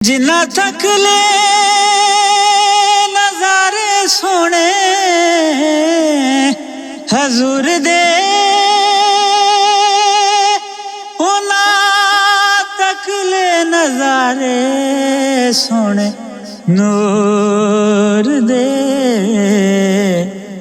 जिन्ना तक ले नजारे सोने हजूर दे उना तक ले नजारे सोने नूर दे।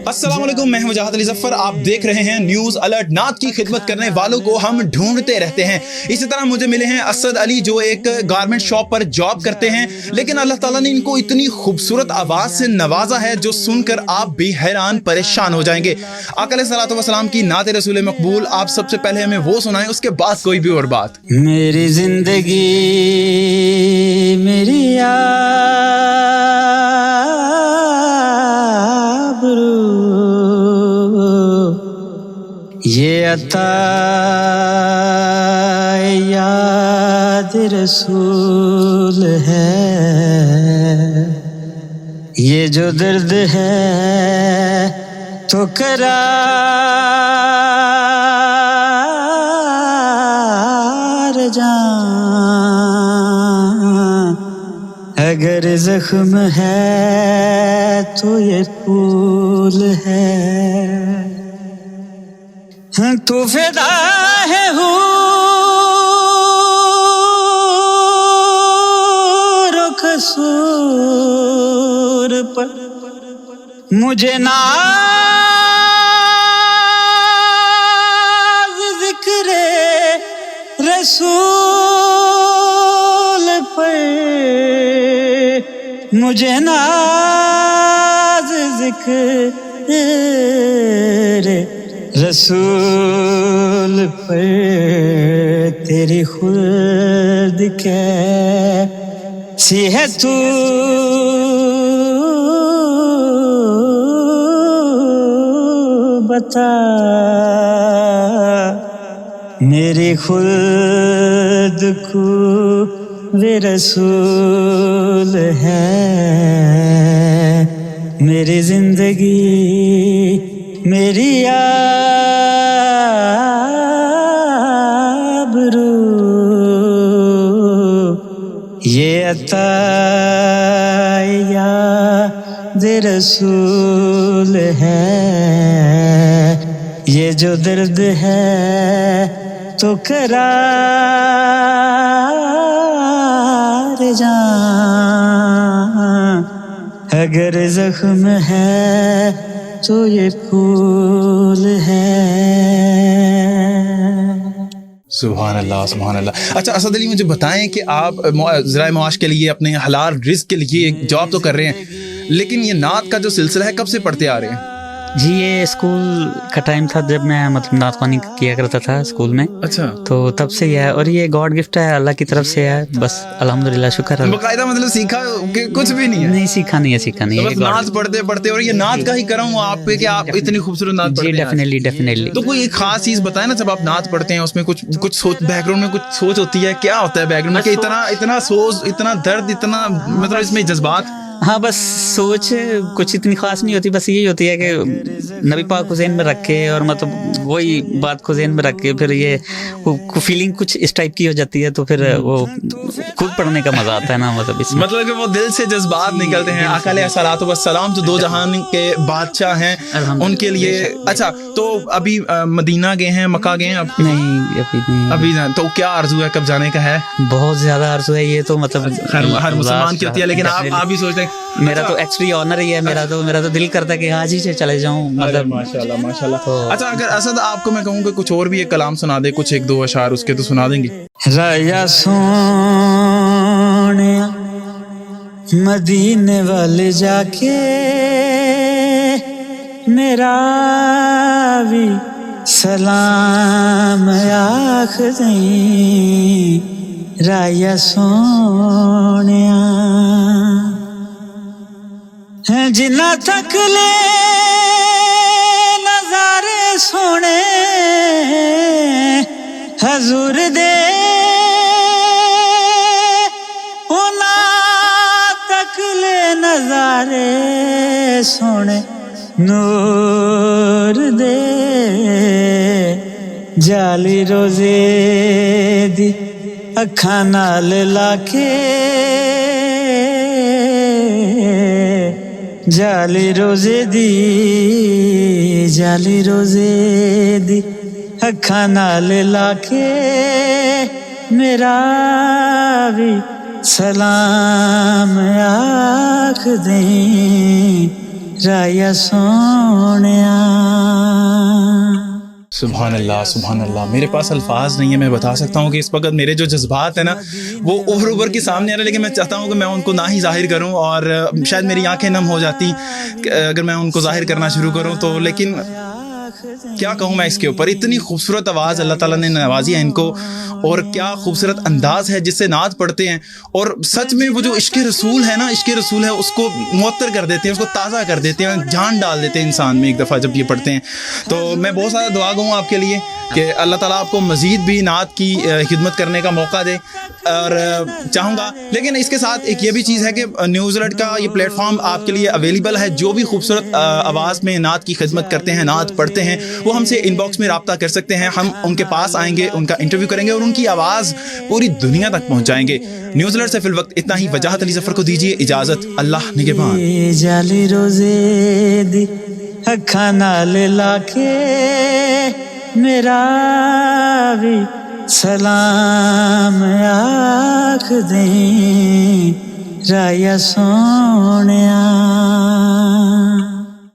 अस्सलाम वालेकुम, मैं हूं मुजाहिद अली जफर। आप देख रहे हैं न्यूज़ अलर्ट। नात की खिदमत करने वालों को हम ढूंढते रहते हैं। इसी तरह मुझे मिले हैं असद अली, जो एक गारमेंट शॉप पर जॉब करते हैं, लेकिन अल्लाह ताला ने इनको इतनी खूबसूरत आवाज़ से नवाजा है जो सुनकर आप भी हैरान परेशान हो जाएंगे। आका अलैहिस्सलातु वस्सलाम की नात रसूल मकबूल आप सबसे पहले हमें वो सुनाएं, उसके बाद कोई भी और बात। मेरी जिंदगी मेरी ये अता याद रसूल है, ये जो दर्द है तो करार जान, अगर जख्म है तो ये फूल है, तू फिदा है हूर कसूर पर, मुझे नाज जिक्र रसूल पर, मुझे नाज जिक्र रसूल पर, तेरी खुद कैसी है तू बता, मेरी खुद को वे रसूल है, मेरी जिंदगी मेरी आबरू, ये अता याद रसूल है, ये जो दर्द है तो करार जान, अगर जख्म है तो ये फूल है। सुभान अल्लाह, सुभान अल्लाह। अच्छा असद अली, मुझे बताएं कि आप ज़राए मुआश के लिए, अपने हलाल रिज़्क के लिए जॉब तो कर रहे हैं, लेकिन ये नात का जो सिलसिला है कब से पढ़ते आ रहे हैं? जी, ये स्कूल का टाइम था जब मैं मतलब नात ख़्वानी किया करता था स्कूल में। अच्छा, तो तब से ही है, और ये गॉड गिफ्ट है, अल्लाह की तरफ से है, बस अल्हम्दुलिल्लाह, शुक्र है। बकायदा मतलब सीखा कि कुछ भी नहीं है? नहीं सीखा नहीं है, सीखा नहीं तो है, बस नात पढ़ते पढ़ते, और ये नात का ही करम हुआ आप पे कि आप इतनी खूबसूरत नात पढ़ते हैं। Definitely definitely. तो कोई एक खास चीज बताए ना, जब आप नात पढ़ते हैं उसमें कुछ सोच, बैकग्राउंड में कुछ सोच होती है, क्या होता है बैकग्राउंड में कि इतना सोच, इतना दर्द, इतना मतलब इसमें जज्बात? हाँ, बस सोच कुछ इतनी खास नहीं होती, बस यही होती है कि नबी पाक को ज़हन में रखे, और मतलब वही बात को ज़हन में रख के फिर ये फीलिंग कुछ इस टाइप की हो जाती है, तो फिर वो खुद पढ़ने का मजा आता है ना, मतलब इसमें मतलब कि वो दिल से जज्बात निकलते हैं। आका अलैहिस्सलातु वस्सलाम जो दो जहान के बादशाह हैं, उनके लिए। अच्छा, तो अभी मदीना गए हैं, मक्का गए हैं? नहीं, अभी नहीं। तो क्या आरज़ू है, कब जाने का है? बहुत ज्यादा आरज़ू है, ये तो मतलब हर मुसलमान की होती है, लेकिन आप भी सोचते हैं। मेरा तो एक्चुअली ऑनर ही है, मेरा तो दिल करता है कि आज ही से चले जाऊं, मतलब माशाल्लाह माशाल्लाह। अच्छा, अगर असद आपको मैं कहूँ कि कुछ और भी एक कलाम सुना दे, कुछ एक दो अशार उसके, तो सुना देंगे? राया सोनिया मदीने वाले जाके मेरा भी सलाम आख दई, राया सोनिया जिन्ना तक ले नजारे सोने हजूर दे उना तक ले नजारे सोने नूर दे जाली रोजे दी ਅੱਖਾਂ ਨਾਲ ਲਾ ਕੇ ਜਾਲੀ ਰੋਜ਼ੇ ਦੀ ਅੱਖਾਂ ਨਾਲ ਲਾ ਕੇ ਮੇਰਾ ਵੀ ਸਲਾਮ ਆਖ ਦੇ ਰਾਇਆ ਸੋਹਣਿਆ. सुभान अल्लाह. मेरे पास अल्फाज नहीं है. मैं बता सकता हूँ कि इस वक्त मेरे जो जज्बात हैं ना वो ओवर ओवर के सामने आ रहे हैं, लेकिन मैं चाहता हूँ कि मैं उनको ना ही जाहिर करूँ और शायद मेरी आंखें नम हो जाती अगर मैं उनको जाहिर करना शुरू करूँ तो. लेकिन क्या कहूँ मैं इसके ऊपर. इतनी खूबसूरत आवाज़ अल्लाह ताला ने नवाजी है इनको और क्या खूबसूरत अंदाज़ है जिससे नात पढ़ते हैं. और सच में वो जो इश्क़ रसूल है ना, इश्क़ रसूल है उसको मुअत्तर कर देते हैं, उसको ताज़ा कर देते हैं, जान डाल देते हैं इंसान में एक दफ़ा जब ये पढ़ते हैं. तो मैं बहुत सारा दुआ गूँ आपके लिए कि अल्लाह ताला आपको मज़ीद भी नात की खिदमत करने का मौका दे और चाहूँगा. लेकिन इसके साथ एक ये भी चीज़ है कि न्यूज़ अलर्ट का ये प्लेटफॉर्म आपके लिए अवेलेबल है. जो भी खूबसूरत आवाज़ में नात की खिदमत करते हैं, नात पढ़ते हैं, वो हमसे इनबॉक्स में रब्ता कर सकते हैं. हम उनके पास आएंगे, उनका इंटरव्यू करेंगे और उनकी आवाज़ पूरी दुनिया तक पहुँचाएंगे. न्यूज़ अलर्ट से फिल वक्त इतना ही. वजाहत अली ज़फ़र को दीजिए इजाज़त. अल्लाह निगहबान. जाली रोज़े दी अखां नाल लाके मेरा भी सलाम आख दे राया सोहणिया.